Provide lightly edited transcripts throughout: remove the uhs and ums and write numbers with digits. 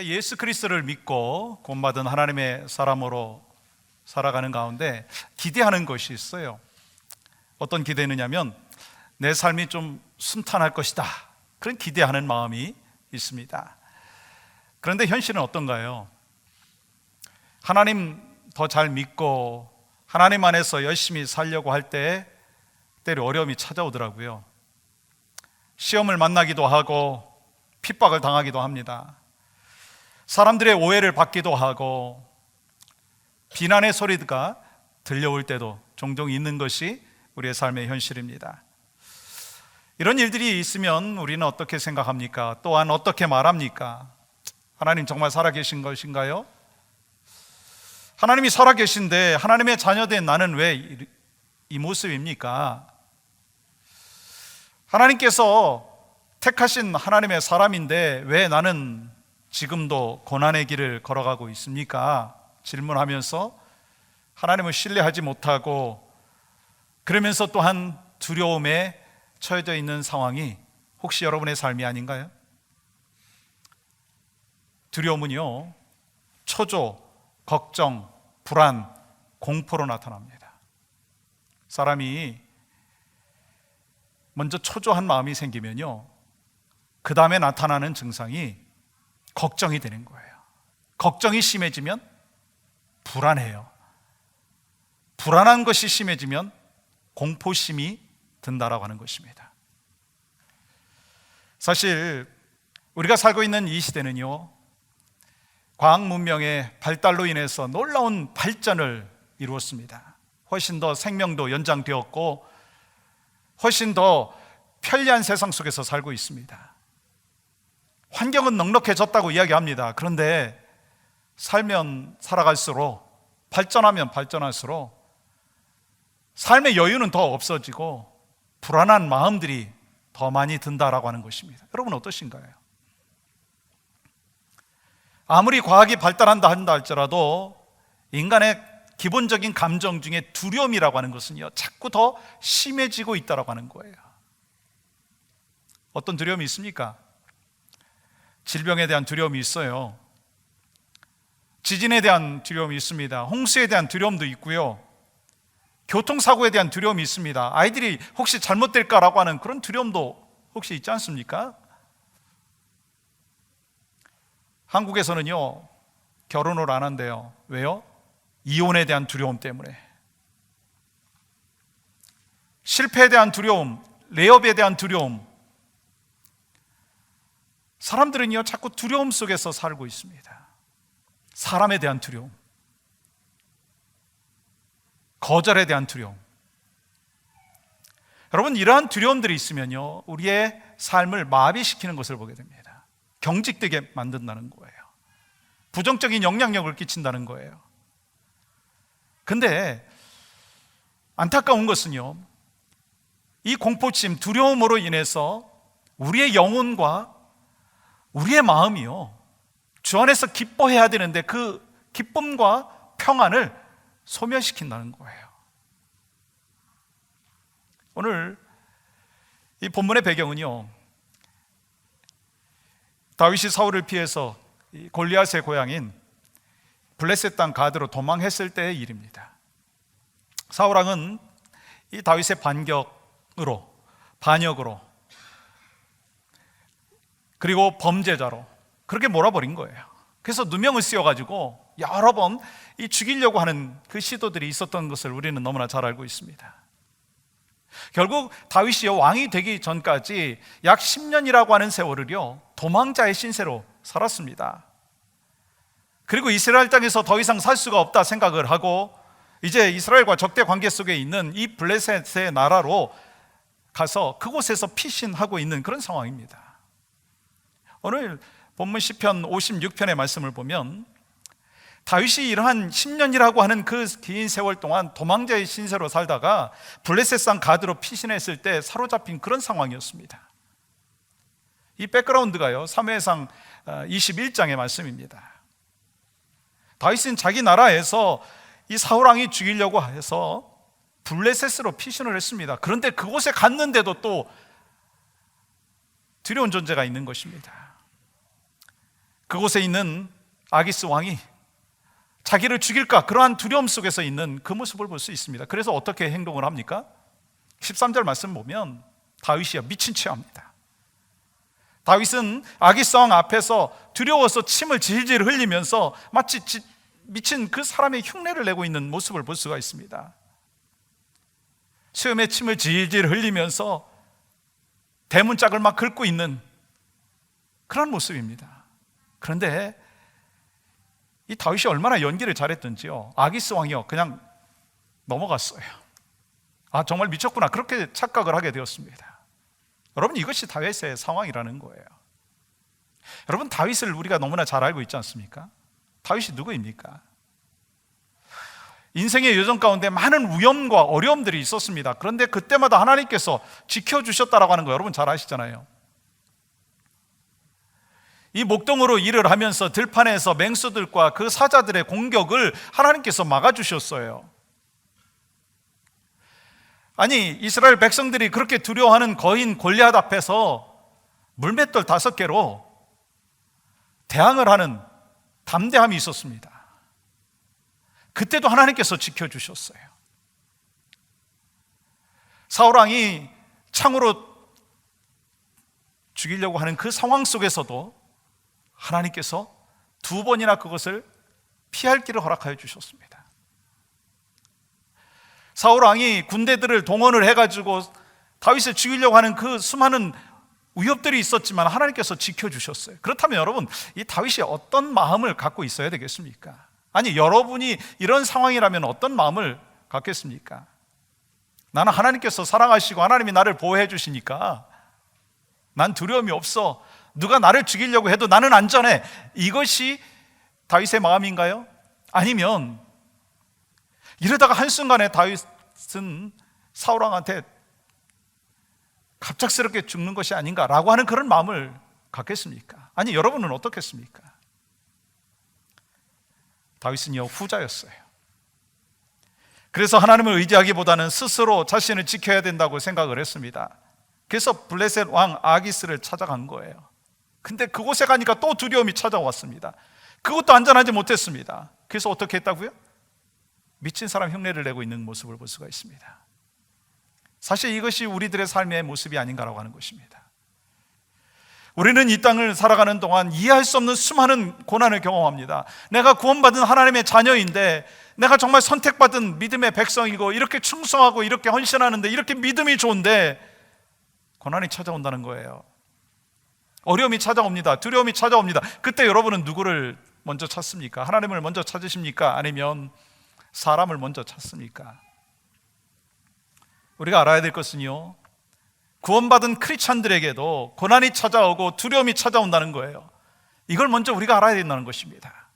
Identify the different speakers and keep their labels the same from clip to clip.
Speaker 1: 우리가 예수 그리스도를 믿고 구원받은 하나님의 사람으로 살아가는 가운데 기대하는 것이 있어요. 어떤 기대느냐면 내 삶이 좀 순탄할 것이다, 그런 기대하는 마음이 있습니다. 그런데 현실은 어떤가요? 하나님 더 잘 믿고 하나님 안에서 열심히 살려고 할 때 때로 어려움이 찾아오더라고요. 시험을 만나기도 하고 핍박을 당하기도 합니다. 사람들의 오해를 받기도 하고 비난의 소리가 들려올 때도 종종 있는 것이 우리의 삶의 현실입니다. 이런 일들이 있으면 우리는 어떻게 생각합니까? 또한 어떻게 말합니까? 하나님 정말 살아계신 것인가요? 하나님이 살아계신데 하나님의 자녀된 나는 왜 이 모습입니까? 하나님께서 택하신 하나님의 사람인데 왜 나는 지금도 고난의 길을 걸어가고 있습니까? 질문하면서 하나님을 신뢰하지 못하고 그러면서 또한 두려움에 처해져 있는 상황이 혹시 여러분의 삶이 아닌가요? 두려움은요, 초조, 걱정, 불안, 공포로 나타납니다. 사람이 먼저 초조한 마음이 생기면요, 그 다음에 나타나는 증상이 걱정이 되는 거예요. 걱정이 심해지면 불안해요. 불안한 것이 심해지면 공포심이 든다라고 하는 것입니다. 사실 우리가 살고 있는 이 시대는요, 과학 문명의 발달로 인해서 놀라운 발전을 이루었습니다. 훨씬 더 생명도 연장되었고 훨씬 더 편리한 세상 속에서 살고 있습니다. 환경은 넉넉해졌다고 이야기합니다. 그런데 살면 살아갈수록, 발전하면 발전할수록 삶의 여유는 더 없어지고 불안한 마음들이 더 많이 든다라고 하는 것입니다. 여러분 어떠신가요? 아무리 과학이 발달한다 한다 할지라도 인간의 기본적인 감정 중에 두려움이라고 하는 것은요, 자꾸 더 심해지고 있다라고 하는 거예요. 어떤 두려움이 있습니까? 질병에 대한 두려움이 있어요. 지진에 대한 두려움이 있습니다. 홍수에 대한 두려움도 있고요. 교통사고에 대한 두려움이 있습니다. 아이들이 혹시 잘못될까라고 하는 그런 두려움도 혹시 있지 않습니까? 한국에서는요, 결혼을 안 한대요. 왜요? 이혼에 대한 두려움 때문에. 실패에 대한 두려움, 레이업에 대한 두려움. 사람들은요, 자꾸 두려움 속에서 살고 있습니다. 사람에 대한 두려움, 거절에 대한 두려움. 여러분, 이러한 두려움들이 있으면요, 우리의 삶을 마비시키는 것을 보게 됩니다. 경직되게 만든다는 거예요. 부정적인 영향력을 끼친다는 거예요. 근데 안타까운 것은요, 이 공포심, 두려움으로 인해서 우리의 영혼과 우리의 마음이요, 주 안에서 기뻐해야 되는데 그 기쁨과 평안을 소멸시킨다는 거예요. 오늘 이 본문의 배경은요, 다윗이 사울을 피해서 골리앗의 고향인 블레셋 땅 가드로 도망했을 때의 일입니다. 사울왕은 이 다윗의 반역으로 그리고 범죄자로 그렇게 몰아버린 거예요. 그래서 누명을 씌워가지고 여러 번 이 죽이려고 하는 그 시도들이 있었던 것을 우리는 너무나 잘 알고 있습니다. 결국 다윗이 왕이 되기 전까지 약 10년이라고 하는 세월을요, 도망자의 신세로 살았습니다. 그리고 이스라엘 땅에서 더 이상 살 수가 없다 생각을 하고 이제 이스라엘과 적대 관계 속에 있는 이 블레셋의 나라로 가서 그곳에서 피신하고 있는 그런 상황입니다. 오늘 본문 시편 56편의 말씀을 보면 다윗이 이러한 10년이라고 하는 그 긴 세월 동안 도망자의 신세로 살다가 블레셋산 가드로 피신했을 때 사로잡힌 그런 상황이었습니다. 이 백그라운드가요, 사무엘상 21장의 말씀입니다. 다윗은 자기 나라에서 이 사울왕이 죽이려고 해서 블레셋으로 피신을 했습니다. 그런데 그곳에 갔는데도 또 두려운 존재가 있는 것입니다. 그곳에 있는 아기스 왕이 자기를 죽일까 그러한 두려움 속에서 있는 그 모습을 볼 수 있습니다. 그래서 어떻게 행동을 합니까? 13절 말씀 보면 다윗이야 미친 채 합니다. 다윗은 아기스 왕 앞에서 두려워서 침을 질질 흘리면서 마치 미친 그 사람의 흉내를 내고 있는 모습을 볼 수가 있습니다. 수염에 침을 질질 흘리면서 대문짝을 막 긁고 있는 그런 모습입니다. 그런데 이 다윗이 얼마나 연기를 잘했던지요, 아기스 왕이요 그냥 넘어갔어요. 아, 정말 미쳤구나, 그렇게 착각을 하게 되었습니다. 여러분, 이것이 다윗의 상황이라는 거예요. 여러분, 다윗을 우리가 너무나 잘 알고 있지 않습니까? 다윗이 누구입니까? 인생의 여정 가운데 많은 위험과 어려움들이 있었습니다. 그런데 그때마다 하나님께서 지켜주셨다라고 하는 거 여러분 잘 아시잖아요. 이 목동으로 일을 하면서 들판에서 맹수들과 그 사자들의 공격을 하나님께서 막아주셨어요. 아니, 이스라엘 백성들이 그렇게 두려워하는 거인 골리앗 앞에서 물맷돌 5개로 대항을 하는 담대함이 있었습니다. 그때도 하나님께서 지켜주셨어요. 사울왕이 창으로 죽이려고 하는 그 상황 속에서도 하나님께서 2번이나 그것을 피할 길을 허락하여 주셨습니다. 사울왕이 군대들을 동원을 해가지고 다윗을 죽이려고 하는 그 수많은 위협들이 있었지만 하나님께서 지켜주셨어요. 그렇다면 여러분, 이 다윗이 어떤 마음을 갖고 있어야 되겠습니까? 아니, 여러분이 이런 상황이라면 어떤 마음을 갖겠습니까? 나는 하나님께서 사랑하시고 하나님이 나를 보호해 주시니까 난 두려움이 없어, 누가 나를 죽이려고 해도 나는 안전해, 이것이 다윗의 마음인가요? 아니면 이러다가 한순간에 다윗은 사울왕한테 갑작스럽게 죽는 것이 아닌가라고 하는 그런 마음을 갖겠습니까? 아니, 여러분은 어떻겠습니까? 다윗은요, 후자였어요. 그래서 하나님을 의지하기보다는 스스로 자신을 지켜야 된다고 생각을 했습니다. 그래서 블레셋 왕 아기스를 찾아간 거예요. 근데 그곳에 가니까 또 두려움이 찾아왔습니다. 그것도 안전하지 못했습니다. 그래서 어떻게 했다고요? 미친 사람 흉내를 내고 있는 모습을 볼 수가 있습니다. 사실 이것이 우리들의 삶의 모습이 아닌가라고 하는 것입니다. 우리는 이 땅을 살아가는 동안 이해할 수 없는 수많은 고난을 경험합니다. 내가 구원받은 하나님의 자녀인데, 내가 정말 선택받은 믿음의 백성이고 이렇게 충성하고 이렇게 헌신하는데, 이렇게 믿음이 좋은데 고난이 찾아온다는 거예요. 어려움이 찾아옵니다. 두려움이 찾아옵니다. 그때 여러분은 누구를 먼저 찾습니까? 하나님을 먼저 찾으십니까? 아니면 사람을 먼저 찾습니까? 우리가 알아야 될 것은요, 구원받은 크리스찬들에게도 고난이 찾아오고 두려움이 찾아온다는 거예요. 이걸 먼저 우리가 알아야 된다는 것입니다.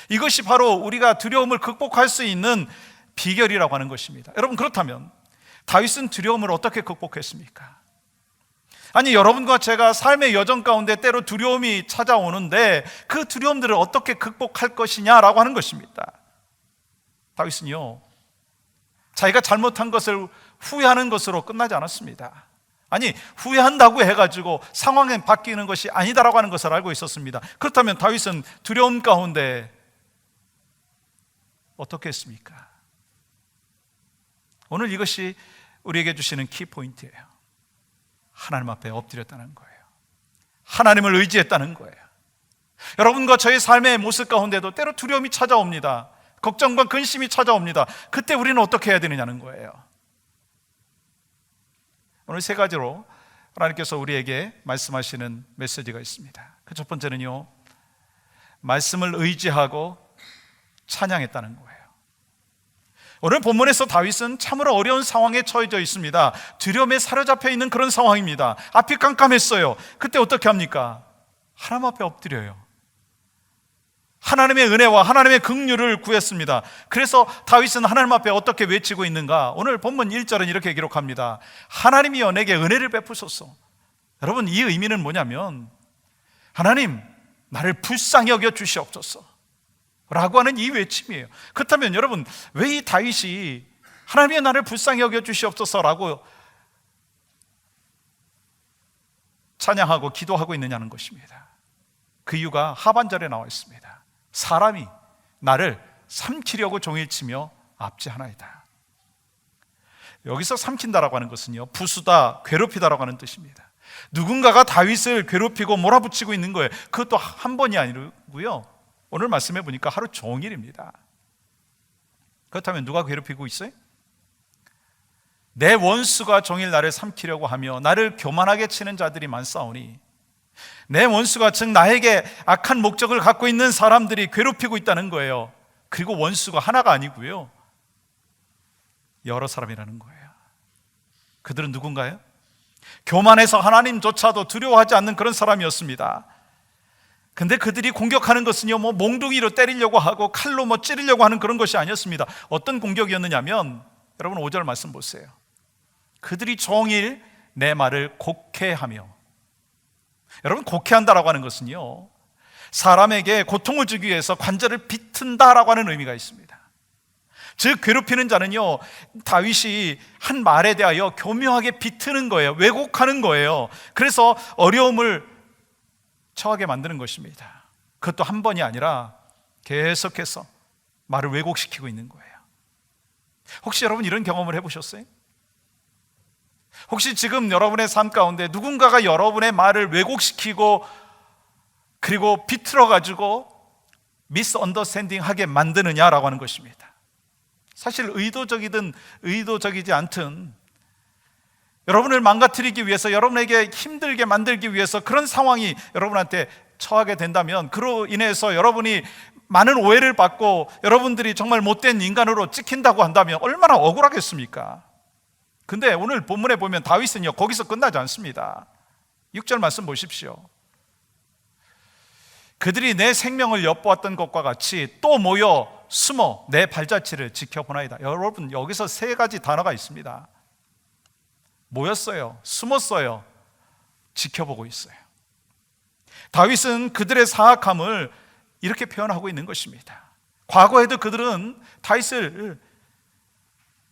Speaker 1: 이것이 바로 우리가 두려움을 극복할 수 있는 비결이라고 하는 것입니다. 여러분, 그렇다면 다윗은 두려움을 어떻게 극복했습니까? 아니, 여러분과 제가 삶의 여정 가운데 때로 두려움이 찾아오는데 그 두려움들을 어떻게 극복할 것이냐라고 하는 것입니다. 다윗은요, 자기가 잘못한 것을 후회하는 것으로 끝나지 않았습니다. 아니, 후회한다고 해가지고 상황이 바뀌는 것이 아니다라고 하는 것을 알고 있었습니다. 그렇다면 다윗은 두려움 가운데 어떻게 했습니까? 오늘 이것이 우리에게 주시는 키포인트예요. 하나님 앞에 엎드렸다는 거예요. 하나님을 의지했다는 거예요. 여러분과 저의 삶의 모습 가운데도 때로 두려움이 찾아옵니다. 걱정과 근심이 찾아옵니다. 그때 우리는 어떻게 해야 되느냐는 거예요. 오늘 3가지로 하나님께서 우리에게 말씀하시는 메시지가 있습니다. 그 첫 번째는요, 말씀을 의지하고 찬양했다는 거예요. 오늘 본문에서 다윗은 참으로 어려운 상황에 처해져 있습니다. 두려움에 사로잡혀 있는 그런 상황입니다. 앞이 깜깜했어요. 그때 어떻게 합니까? 하나님 앞에 엎드려요. 하나님의 은혜와 하나님의 긍휼을 구했습니다. 그래서 다윗은 하나님 앞에 어떻게 외치고 있는가? 오늘 본문 1절은 이렇게 기록합니다. 하나님이여 내게 은혜를 베푸소서. 여러분, 이 의미는 뭐냐면, 하나님 나를 불쌍히 여겨 주시옵소서 라고 하는 이 외침이에요. 그렇다면 여러분, 왜 이 다윗이 하나님이여 나를 불쌍히 여겨 주시옵소서 라고 찬양하고 기도하고 있느냐는 것입니다. 그 이유가 하반절에 나와 있습니다. 사람이 나를 삼키려고 종일치며 압제하나이다. 여기서 삼킨다라고 하는 것은요, 부수다, 괴롭히다라고 하는 뜻입니다. 누군가가 다윗을 괴롭히고 몰아붙이고 있는 거예요. 그것도 한 번이 아니고요, 오늘 말씀해 보니까 하루 종일입니다. 그렇다면 누가 괴롭히고 있어요? 내 원수가 종일 나를 삼키려고 하며 나를 교만하게 치는 자들이 많사오니, 내 원수가 즉 나에게 악한 목적을 갖고 있는 사람들이 괴롭히고 있다는 거예요. 그리고 원수가 하나가 아니고요, 여러 사람이라는 거예요. 그들은 누군가요? 교만해서 하나님조차도 두려워하지 않는 그런 사람이었습니다. 근데 그들이 공격하는 것은요, 몽둥이로 때리려고 하고 칼로 찌르려고 하는 그런 것이 아니었습니다. 어떤 공격이었느냐면, 여러분 5절 말씀 보세요. 그들이 종일 내 말을 곡해하며, 여러분 곡해한다라고 하는 것은요, 사람에게 고통을 주기 위해서 관절을 비튼다라고 하는 의미가 있습니다. 즉 괴롭히는 자는요, 다윗이 한 말에 대하여 교묘하게 비트는 거예요. 왜곡하는 거예요. 그래서 어려움을 처하게 만드는 것입니다. 그것도 한 번이 아니라 계속해서 말을 왜곡시키고 있는 거예요. 혹시 여러분 이런 경험을 해보셨어요? 혹시 지금 여러분의 삶 가운데 누군가가 여러분의 말을 왜곡시키고 그리고 비틀어가지고 미스언더스탠딩 하게 만드느냐라고 하는 것입니다. 사실 의도적이든 의도적이지 않든 여러분을 망가뜨리기 위해서, 여러분에게 힘들게 만들기 위해서 그런 상황이 여러분한테 처하게 된다면, 그로 인해서 여러분이 많은 오해를 받고 여러분들이 정말 못된 인간으로 찍힌다고 한다면 얼마나 억울하겠습니까? 근데 오늘 본문에 보면 다윗은요, 거기서 끝나지 않습니다. 6절 말씀 보십시오. 그들이 내 생명을 엿보았던 것과 같이 또 모여 숨어 내 발자취를 지켜보나이다. 여러분 여기서 세 가지 단어가 있습니다. 모였어요, 숨었어요, 지켜보고 있어요. 다윗은 그들의 사악함을 이렇게 표현하고 있는 것입니다. 과거에도 그들은 다윗을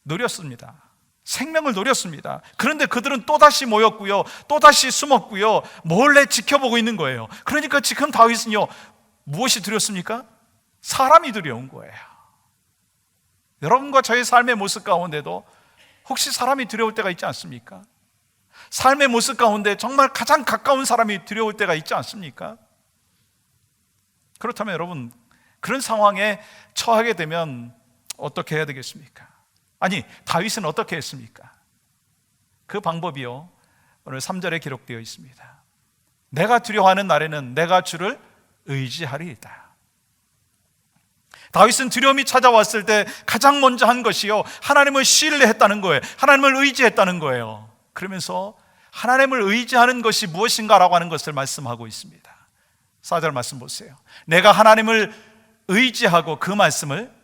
Speaker 1: 노렸습니다. 생명을 노렸습니다. 그런데 그들은 또다시 모였고요, 또다시 숨었고요, 몰래 지켜보고 있는 거예요. 그러니까 지금 다윗은요, 무엇이 두렵습니까? 사람이 두려운 거예요. 여러분과 저의 삶의 모습 가운데도 혹시 사람이 두려울 때가 있지 않습니까? 삶의 모습 가운데 정말 가장 가까운 사람이 두려울 때가 있지 않습니까? 그렇다면 여러분, 그런 상황에 처하게 되면 어떻게 해야 되겠습니까? 아니, 다윗은 어떻게 했습니까? 그 방법이요, 오늘 3절에 기록되어 있습니다. 내가 두려워하는 날에는 내가 주를 의지하리이다. 다윗은 두려움이 찾아왔을 때 가장 먼저 한 것이요, 하나님을 신뢰했다는 거예요. 하나님을 의지했다는 거예요. 그러면서 하나님을 의지하는 것이 무엇인가라고 하는 것을 말씀하고 있습니다. 4절 말씀 보세요. 내가 하나님을 의지하고 그 말씀을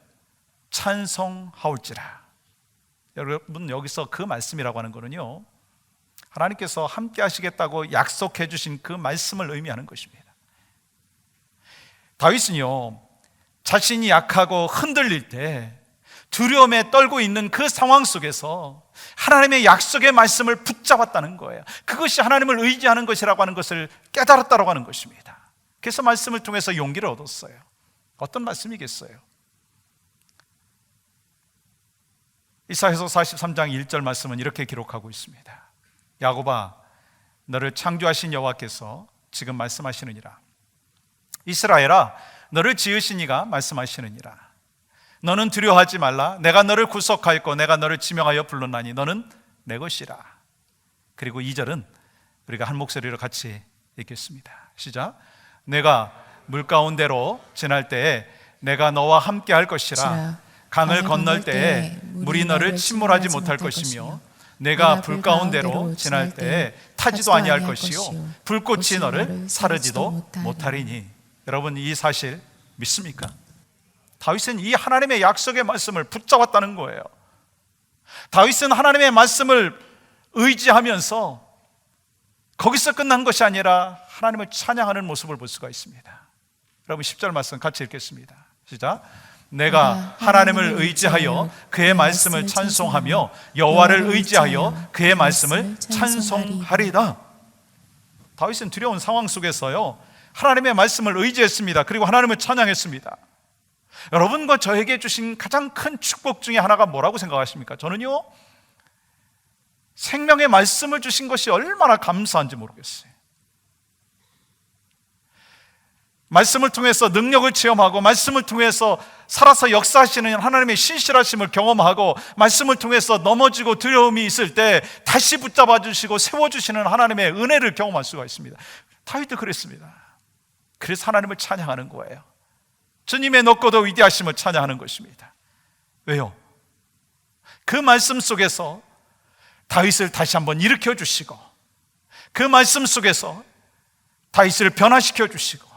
Speaker 1: 찬송하올지라. 여러분 여기서 그 말씀이라고 하는 거는요, 하나님께서 함께 하시겠다고 약속해 주신 그 말씀을 의미하는 것입니다. 다윗은요, 자신이 약하고 흔들릴 때 두려움에 떨고 있는 그 상황 속에서 하나님의 약속의 말씀을 붙잡았다는 거예요. 그것이 하나님을 의지하는 것이라고 하는 것을 깨달았다고 하는 것입니다. 그래서 말씀을 통해서 용기를 얻었어요. 어떤 말씀이겠어요? 이사야서 43장 1절 말씀은 이렇게 기록하고 있습니다. 야곱아, 너를 창조하신 여호와께서 지금 말씀하시느니라. 이스라엘아, 너를 지으신 이가 말씀하시느니라. 너는 두려워하지 말라. 내가 너를 구속하였고 내가 너를 지명하여 불렀나니 너는 내 것이라. 그리고 2절은 우리가 한 목소리로 같이 읽겠습니다. 시작. 내가 물 가운데로 지날 때에 내가 너와 함께 할 것이라. 강을 건널 때에 물이 너를 침몰하지 못할 것이며 내가 불 가운데로 지날 때에 타지도 아니할 것이요 불꽃이 너를 사르지도 못하리니. 여러분 이 사실 믿습니까? 다윗은 이 하나님의 약속의 말씀을 붙잡았다는 거예요. 다윗은 하나님의 말씀을 의지하면서 거기서 끝난 것이 아니라 하나님을 찬양하는 모습을 볼 수가 있습니다. 여러분 10절 말씀 같이 읽겠습니다. 시작. 내가 하나님을 의지하여 그의 말씀을 찬송하며 여호와를 의지하여 그의 말씀을 찬송하리이다. 다윗은 두려운 상황 속에서요, 하나님의 말씀을 의지했습니다. 그리고 하나님을 찬양했습니다. 여러분과 저에게 주신 가장 큰 축복 중에 하나가 뭐라고 생각하십니까? 저는요, 생명의 말씀을 주신 것이 얼마나 감사한지 모르겠어요. 말씀을 통해서 능력을 체험하고, 말씀을 통해서 살아서 역사하시는 하나님의 신실하심을 경험하고, 말씀을 통해서 넘어지고 두려움이 있을 때 다시 붙잡아 주시고 세워주시는 하나님의 은혜를 경험할 수가 있습니다. 다윗도 그랬습니다. 그래서 하나님을 찬양하는 거예요. 주님의 높고도 위대하심을 찬양하는 것입니다. 왜요? 그 말씀 속에서 다윗을 다시 한번 일으켜 주시고, 그 말씀 속에서 다윗을 변화시켜 주시고,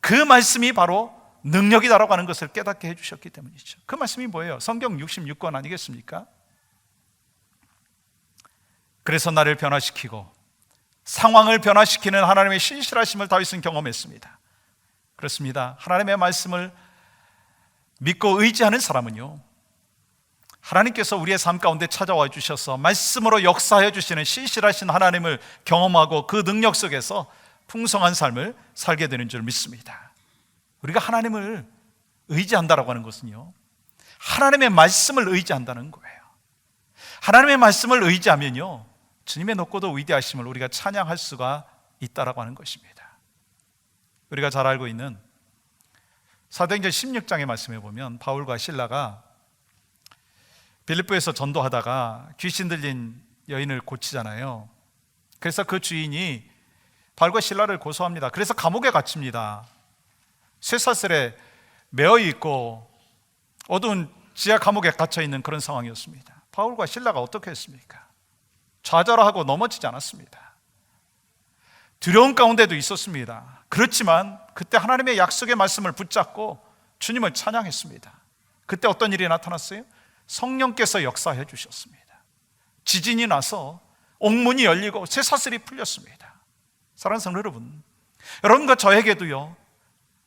Speaker 1: 그 말씀이 바로 능력이다라고 하는 것을 깨닫게 해주셨기 때문이죠. 그 말씀이 뭐예요? 성경 66권 아니겠습니까? 그래서 나를 변화시키고 상황을 변화시키는 하나님의 신실하심을 다윗은 경험했습니다. 그렇습니다. 하나님의 말씀을 믿고 의지하는 사람은요, 하나님께서 우리의 삶 가운데 찾아와 주셔서 말씀으로 역사해 주시는 신실하신 하나님을 경험하고 그 능력 속에서 풍성한 삶을 살게 되는 줄 믿습니다. 우리가 하나님을 의지한다라고 하는 것은요, 하나님의 말씀을 의지한다는 거예요. 하나님의 말씀을 의지하면요, 주님의 높고도 위대하심을 우리가 찬양할 수가 있다라고 하는 것입니다. 우리가 잘 알고 있는 사도행전 16장의 말씀에 보면 바울과 실라가 빌립보에서 전도하다가 귀신 들린 여인을 고치잖아요. 그래서 그 주인이 바울과 실라를 고소합니다. 그래서 감옥에 갇힙니다. 쇠사슬에 매어 있고 어두운 지하 감옥에 갇혀 있는 그런 상황이었습니다. 바울과 실라가 어떻게 했습니까? 좌절하고 넘어지지 않았습니다. 두려움 가운데도 있었습니다. 그렇지만 그때 하나님의 약속의 말씀을 붙잡고 주님을 찬양했습니다. 그때 어떤 일이 나타났어요? 성령께서 역사해 주셨습니다. 지진이 나서 옥문이 열리고 쇠사슬이 풀렸습니다. 사랑하는 성도 여러분, 여러분과 저에게도요,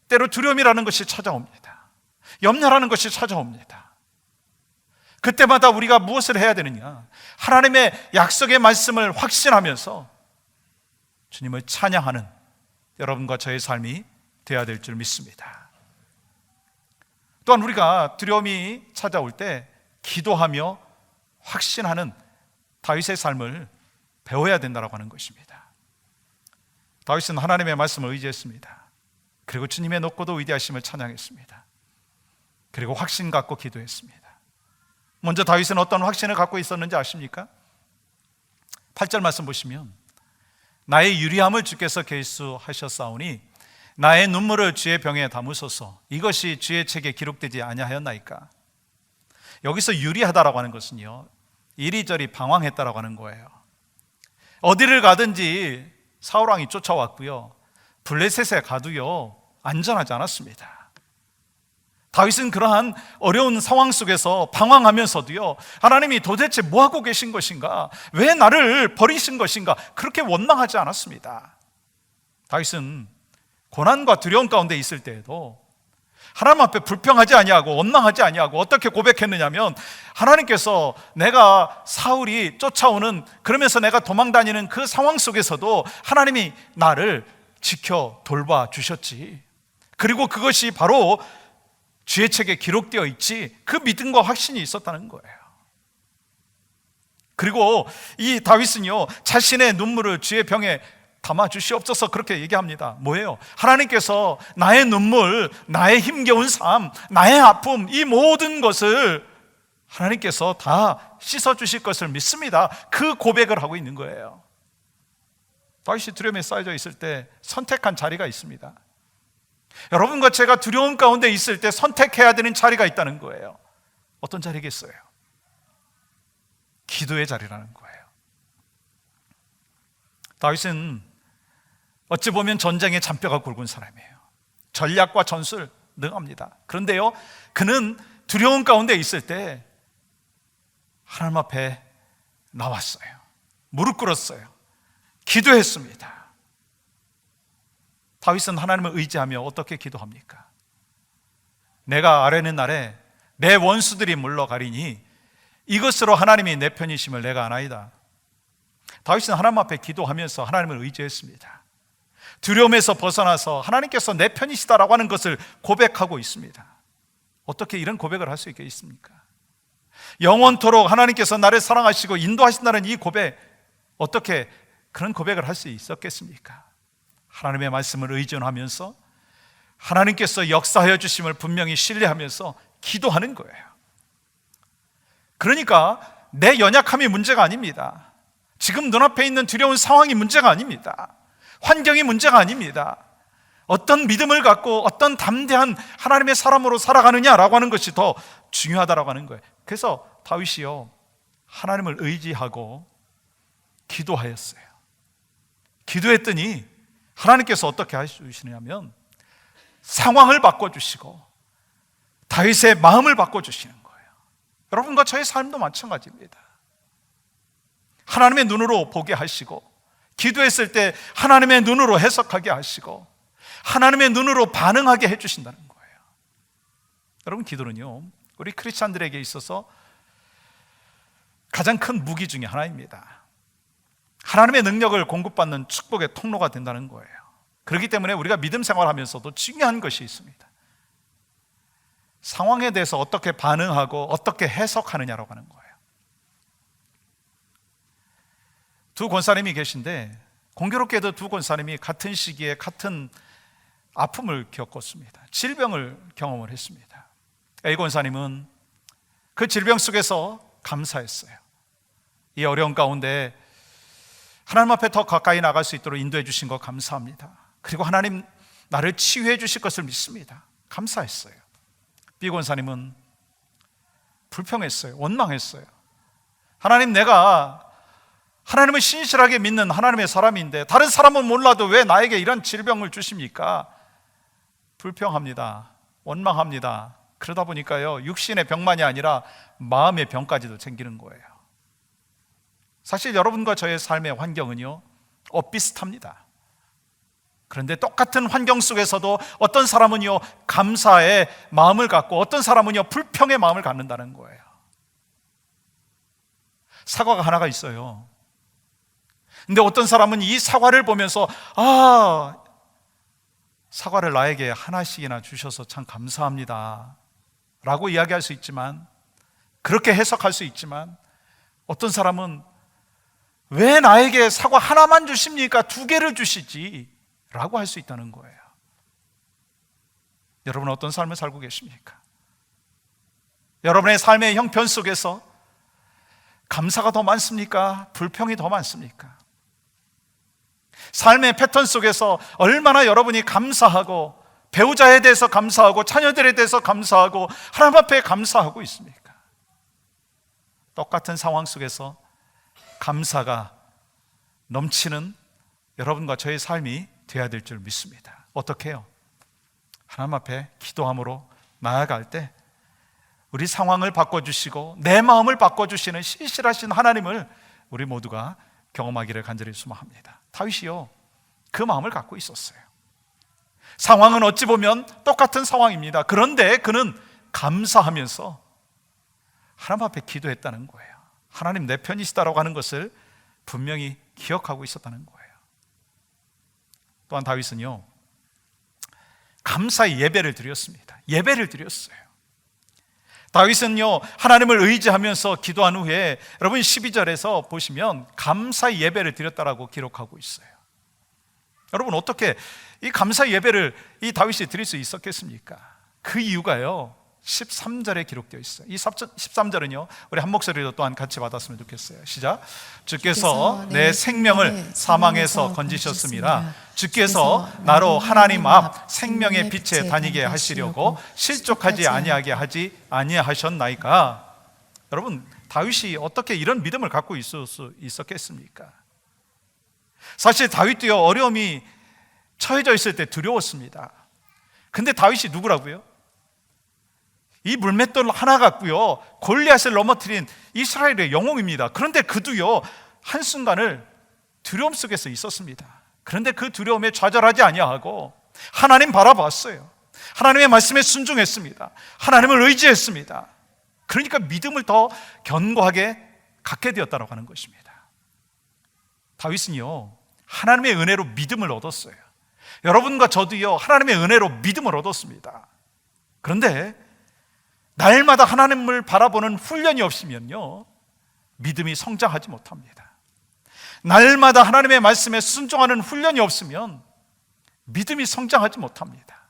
Speaker 1: 때로 두려움이라는 것이 찾아옵니다. 염려라는 것이 찾아옵니다. 그때마다 우리가 무엇을 해야 되느냐? 하나님의 약속의 말씀을 확신하면서 주님을 찬양하는 여러분과 저의 삶이 되어야 될 줄 믿습니다. 또한 우리가 두려움이 찾아올 때 기도하며 확신하는 다윗의 삶을 배워야 된다고 하는 것입니다. 다윗은 하나님의 말씀을 의지했습니다. 그리고 주님의 높고도 위대하심을 찬양했습니다. 그리고 확신 갖고 기도했습니다. 먼저 다윗은 어떤 확신을 갖고 있었는지 아십니까? 8절 말씀 보시면, 나의 유리함을 주께서 계수하셨사오니 나의 눈물을 주의 병에 담으소서. 이것이 주의 책에 기록되지 아니하였나이까. 여기서 유리하다라고 하는 것은요, 이리저리 방황했다라고 하는 거예요. 어디를 가든지 사울왕이 쫓아왔고요, 블레셋에 가도요 안전하지 않았습니다. 다윗은 그러한 어려운 상황 속에서 방황하면서도요, 하나님이 도대체 뭐하고 계신 것인가, 왜 나를 버리신 것인가, 그렇게 원망하지 않았습니다. 다윗은 고난과 두려움 가운데 있을 때에도 하나님 앞에 불평하지 아니하고 원망하지 아니하고 어떻게 고백했느냐면, 하나님께서 내가 사울이 쫓아오는, 그러면서 내가 도망다니는 그 상황 속에서도 하나님이 나를 지켜 돌봐 주셨지, 그리고 그것이 바로 주의 책에 기록되어 있지, 그 믿음과 확신이 있었다는 거예요. 그리고 이 다윗은요, 자신의 눈물을 주의 병에 담아 주시옵소서 그렇게 얘기합니다. 뭐예요? 하나님께서 나의 눈물, 나의 힘겨운 삶, 나의 아픔, 이 모든 것을 하나님께서 다 씻어 주실 것을 믿습니다. 그 고백을 하고 있는 거예요. 다윗이 두려움에 쌓여져 있을 때 선택한 자리가 있습니다. 여러분과 제가 두려움 가운데 있을 때 선택해야 되는 자리가 있다는 거예요. 어떤 자리겠어요? 기도의 자리라는 거예요. 다윗은 어찌 보면 전쟁의 잔뼈가 굵은 사람이에요. 전략과 전술 능합니다. 그런데요, 그는 두려움 가운데 있을 때 하나님 앞에 나왔어요. 무릎 꿇었어요. 기도했습니다. 다윗은 하나님을 의지하며 어떻게 기도합니까? 내가 아뢰는 날에 내 원수들이 물러가리니 이것으로 하나님이 내 편이심을 내가 아나이다. 다윗은 하나님 앞에 기도하면서 하나님을 의지했습니다. 두려움에서 벗어나서 하나님께서 내 편이시다라고 하는 것을 고백하고 있습니다. 어떻게 이런 고백을 할 수 있겠습니까? 영원토록 하나님께서 나를 사랑하시고 인도하신다는 이 고백, 어떻게 그런 고백을 할 수 있었겠습니까? 하나님의 말씀을 의존하면서 하나님께서 역사하여 주심을 분명히 신뢰하면서 기도하는 거예요. 그러니까 내 연약함이 문제가 아닙니다. 지금 눈앞에 있는 두려운 상황이 문제가 아닙니다. 환경이 문제가 아닙니다. 어떤 믿음을 갖고 어떤 담대한 하나님의 사람으로 살아가느냐라고 하는 것이 더 중요하다라고 하는 거예요. 그래서 다윗이요, 하나님을 의지하고 기도하였어요. 기도했더니 하나님께서 어떻게 해주시냐면 상황을 바꿔주시고 다윗의 마음을 바꿔주시는 거예요. 여러분과 저의 삶도 마찬가지입니다. 하나님의 눈으로 보게 하시고, 기도했을 때 하나님의 눈으로 해석하게 하시고, 하나님의 눈으로 반응하게 해주신다는 거예요. 여러분, 기도는요, 우리 크리스찬들에게 있어서 가장 큰 무기 중에 하나입니다. 하나님의 능력을 공급받는 축복의 통로가 된다는 거예요. 그렇기 때문에 우리가 믿음 생활하면서도 중요한 것이 있습니다. 상황에 대해서 어떻게 반응하고 어떻게 해석하느냐라고 하는 거예요. 두 권사님이 계신데, 공교롭게도 두 권사님이 같은 시기에 같은 아픔을 겪었습니다. 질병을 경험을 했습니다. A 권사님은 그 질병 속에서 감사했어요. 이 어려운 가운데 하나님 앞에 더 가까이 나갈 수 있도록 인도해 주신 것 감사합니다. 그리고 하나님 나를 치유해 주실 것을 믿습니다. 감사했어요. B 권사님은 불평했어요. 원망했어요. 하나님, 내가 하나님을 신실하게 믿는 하나님의 사람인데 다른 사람은 몰라도 왜 나에게 이런 질병을 주십니까? 불평합니다. 원망합니다. 그러다 보니까요, 육신의 병만이 아니라 마음의 병까지도 생기는 거예요. 사실 여러분과 저의 삶의 환경은요, 엇비슷합니다. 그런데 똑같은 환경 속에서도 어떤 사람은요, 감사의 마음을 갖고 어떤 사람은요, 불평의 마음을 갖는다는 거예요. 사과가 하나가 있어요. 근데 어떤 사람은 이 사과를 보면서 사과를 나에게 하나씩이나 주셔서 참 감사합니다 라고 이야기할 수 있지만, 그렇게 해석할 수 있지만, 어떤 사람은 왜 나에게 사과 하나만 주십니까? 2개를 주시지 라고 할 수 있다는 거예요. 여러분은 어떤 삶을 살고 계십니까? 여러분의 삶의 형편 속에서 감사가 더 많습니까? 불평이 더 많습니까? 삶의 패턴 속에서 얼마나 여러분이 감사하고, 배우자에 대해서 감사하고, 자녀들에 대해서 감사하고, 하나님 앞에 감사하고 있습니까? 똑같은 상황 속에서 감사가 넘치는 여러분과 저의 삶이 되어야 될 줄 믿습니다. 어떻게 해요? 하나님 앞에 기도함으로 나아갈 때 우리 상황을 바꿔주시고 내 마음을 바꿔주시는 신실하신 하나님을 우리 모두가 경험하기를 간절히 소망합니다. 다윗이요, 그 마음을 갖고 있었어요. 상황은 어찌 보면 똑같은 상황입니다. 그런데 그는 감사하면서 하나님 앞에 기도했다는 거예요. 하나님 내 편이시다라고 하는 것을 분명히 기억하고 있었다는 거예요. 또한 다윗은요, 감사의 예배를 드렸습니다. 예배를 드렸어요. 다윗은요, 하나님을 의지하면서 기도한 후에 여러분 12절에서 보시면 감사의 예배를 드렸다라고 기록하고 있어요. 여러분, 어떻게 이 감사의 예배를 이 다윗이 드릴 수 있었겠습니까? 그 이유가요, 13절에 기록되어 있어요. 이 13절은요, 우리 한 목소리로 또한 같이 받았으면 좋겠어요. 시작. 주께서 내 생명을 사망에서 건지셨습니다. 주께서 나로 하나님 앞 생명의 빛에 다니게 하시려고 실족하지 아니하게 하지 아니하셨나이까. 여러분, 다윗이 어떻게 이런 믿음을 갖고 있을 수 있었겠습니까? 사실 다윗도요, 어려움이 처해져 있을 때 두려웠습니다. 근데 다윗이 누구라고요? 이 물맷돌 하나 갖고요, 골리앗을 넘어뜨린 이스라엘의 영웅입니다. 그런데 그도요, 한순간을 두려움 속에서 있었습니다. 그런데 그 두려움에 좌절하지 아니하고 하나님 바라봤어요. 하나님의 말씀에 순종했습니다. 하나님을 의지했습니다. 그러니까 믿음을 더 견고하게 갖게 되었다고 하는 것입니다. 다윗은요, 하나님의 은혜로 믿음을 얻었어요. 여러분과 저도요, 하나님의 은혜로 믿음을 얻었습니다. 그런데 날마다 하나님을 바라보는 훈련이 없으면요, 믿음이 성장하지 못합니다. 날마다 하나님의 말씀에 순종하는 훈련이 없으면 믿음이 성장하지 못합니다.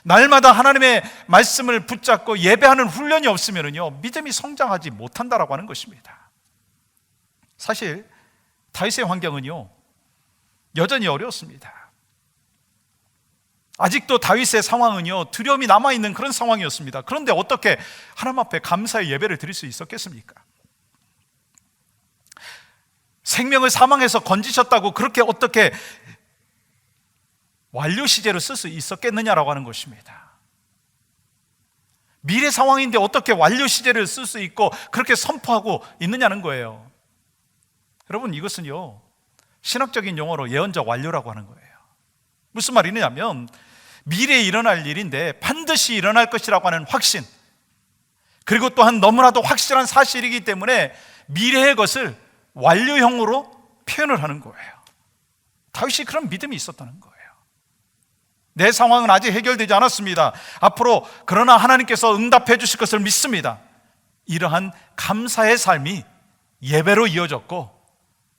Speaker 1: 날마다 하나님의 말씀을 붙잡고 예배하는 훈련이 없으면요, 믿음이 성장하지 못한다라고 하는 것입니다. 사실 다윗의 환경은요, 여전히 어려웠습니다. 아직도 다윗의 상황은요, 두려움이 남아있는 그런 상황이었습니다. 그런데 어떻게 하나님 앞에 감사의 예배를 드릴 수 있었겠습니까? 생명을 사망에서 건지셨다고 그렇게 어떻게 완료 시제로 쓸 수 있었겠느냐라고 하는 것입니다. 미래 상황인데 어떻게 완료 시제를 쓸 수 있고 그렇게 선포하고 있느냐는 거예요. 여러분, 이것은요, 신학적인 용어로 예언적 완료라고 하는 거예요. 무슨 말이냐면 미래에 일어날 일인데 반드시 일어날 것이라고 하는 확신, 그리고 또한 너무나도 확실한 사실이기 때문에 미래의 것을 완료형으로 표현을 하는 거예요. 다윗이 그런 믿음이 있었다는 거예요. 내 상황은 아직 해결되지 않았습니다. 앞으로 그러나 하나님께서 응답해 주실 것을 믿습니다. 이러한 감사의 삶이 예배로 이어졌고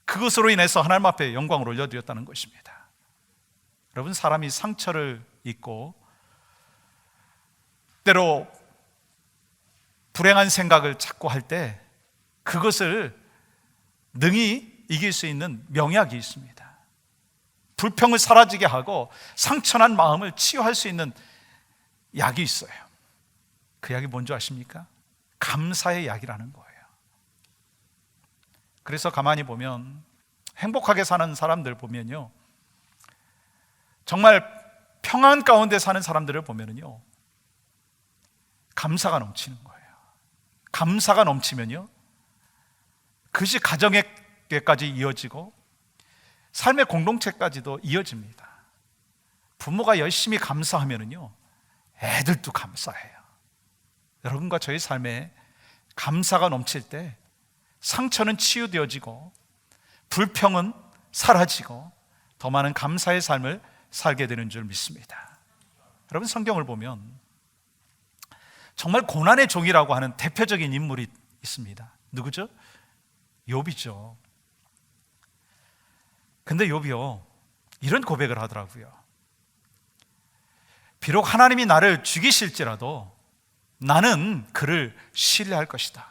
Speaker 1: 그것으로 인해서 하나님 앞에 영광을 올려드렸다는 것입니다. 여러분, 사람이 상처를 입고 때로 불행한 생각을 자꾸 할 때 그것을 능히 이길 수 있는 명약이 있습니다. 불평을 사라지게 하고 상처난 마음을 치유할 수 있는 약이 있어요. 그 약이 뭔지 아십니까? 감사의 약이라는 거예요. 그래서 가만히 보면 행복하게 사는 사람들 보면요, 정말 평안 가운데 사는 사람들을 보면요, 감사가 넘치는 거예요. 감사가 넘치면요, 그것이 가정에까지 이어지고 삶의 공동체까지도 이어집니다. 부모가 열심히 감사하면요, 애들도 감사해요. 여러분과 저의 삶에 감사가 넘칠 때 상처는 치유되어지고 불평은 사라지고 더 많은 감사의 삶을 살게 되는 줄 믿습니다. 여러분, 성경을 보면 정말 고난의 종이라고 하는 대표적인 인물이 있습니다. 누구죠? 욥이죠. 근데 욥이요, 이런 고백을 하더라고요. 비록 하나님이 나를 죽이실지라도 나는 그를 신뢰할 것이다.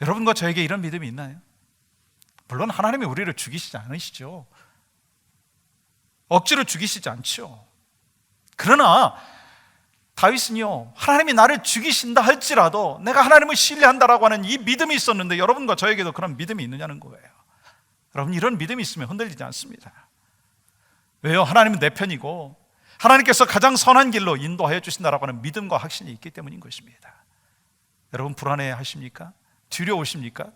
Speaker 1: 여러분과 저에게 이런 믿음이 있나요? 물론 하나님이 우리를 죽이시지 않으시죠. 억지로 죽이시지 않죠. 그러나 다윗은요, 하나님이 나를 죽이신다 할지라도 내가 하나님을 신뢰한다라고 하는 이 믿음이 있었는데 여러분과 저에게도 그런 믿음이 있느냐는 거예요. 여러분, 이런 믿음이 있으면 흔들리지 않습니다. 왜요? 하나님은 내 편이고 하나님께서 가장 선한 길로 인도하여 주신다라고 하는 믿음과 확신이 있기 때문인 것입니다. 여러분, 불안해 하십니까? 두려우십니까?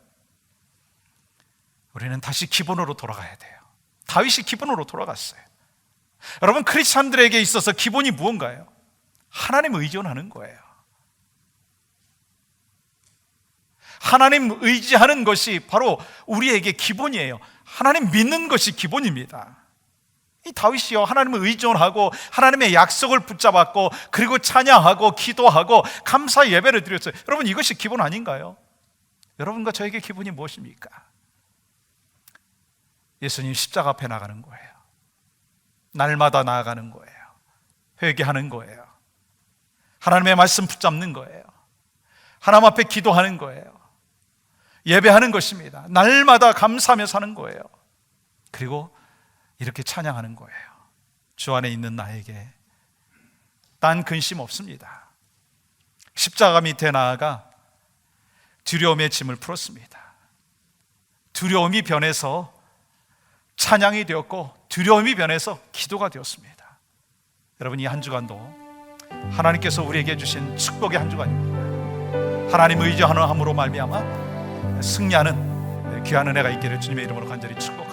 Speaker 1: 우리는 다시 기본으로 돌아가야 돼요. 다윗이 기본으로 돌아갔어요. 여러분, 크리스찬들에게 있어서 기본이 무언가요? 하나님 의존하는 거예요. 하나님 의지하는 것이 바로 우리에게 기본이에요. 하나님 믿는 것이 기본입니다. 이 다윗이요, 하나님을 의존하고 하나님의 약속을 붙잡았고 그리고 찬양하고 기도하고 감사 예배를 드렸어요. 여러분, 이것이 기본 아닌가요? 여러분과 저에게 기본이 무엇입니까? 예수님 십자가 앞에 나가는 거예요. 날마다 나아가는 거예요. 회개하는 거예요. 하나님의 말씀 붙잡는 거예요. 하나님 앞에 기도하는 거예요. 예배하는 것입니다. 날마다 감사하며 사는 거예요. 그리고 이렇게 찬양하는 거예요. 주 안에 있는 나에게 딴 근심 없습니다. 십자가 밑에 나아가 두려움의 짐을 풀었습니다. 두려움이 변해서 찬양이 되었고 두려움이 변해서 기도가 되었습니다. 여러분, 이 한 주간도 하나님께서 우리에게 주신 축복의 한 주간입니다. 하나님 의지하는 함으로 말미암아 승리하는 귀한 은혜가 있기를 주님의 이름으로 간절히 축복합니다.